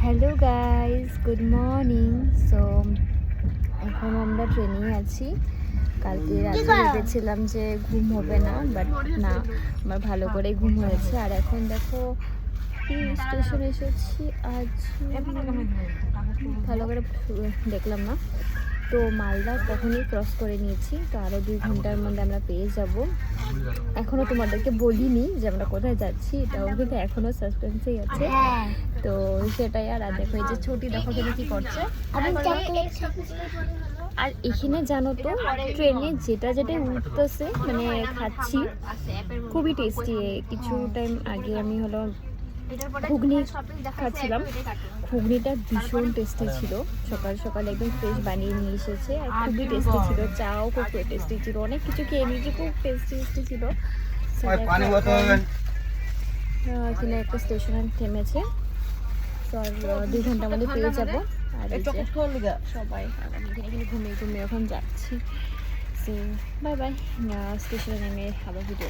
Hello guys, good morning. So এখন আমরা ট্রেনে আছি। কালকে রাতে ভেবেছিলাম যে ঘুম হবে না, বাট না, আমার ভালো করে ঘুম হয়েছে। আর এখন দেখো কি স্টেশন এসেছি আজ, ভালো করে দেখলাম না। তো মালদা কখনই ক্রস করে নিয়েছি, তো আরও 2 ঘন্টার মধ্যে আমরা পেয়ে যাব। এখনও তোমাদেরকে বলিনি যে আমরা কোথায় যাচ্ছি, এটাও কিন্তু এখনও সাসপেন্সেই আছে। তো সেটাই। আর দেখো এই যে ছোটি, দেখো এখানে কি করছে। আর এখানে জানো তো ট্রেনে যেটা যেটা উঠতেছে মানে খাচ্ছি, খুবই টেস্টি। কিছু টাইম আগে আমি হলো ঘুগনি খাচ্ছিলাম, ঘুগনিটা ভীষণ টেস্টি ছিল। সকাল সকাল একদম ফ্রেশ বানিয়ে নিয়ে এসেছে, আর খুবই টেস্টি ছিল। চাও খুব টেস্টি ছিল, অনেক কিছু খেয়ে নিয়েছি, খুব টেস্টি ছিল। এখানে একটা স্টেশনে থেমেছে, তো আর 2 ঘন্টার মধ্যে পেয়ে যাবো। আর সবাই আমি এখানে ঘুমিয়ে ঘুমিয়ে এখন যাচ্ছি। সো বাই বাই, স্টেশনে নেমে আবার ভিডিও।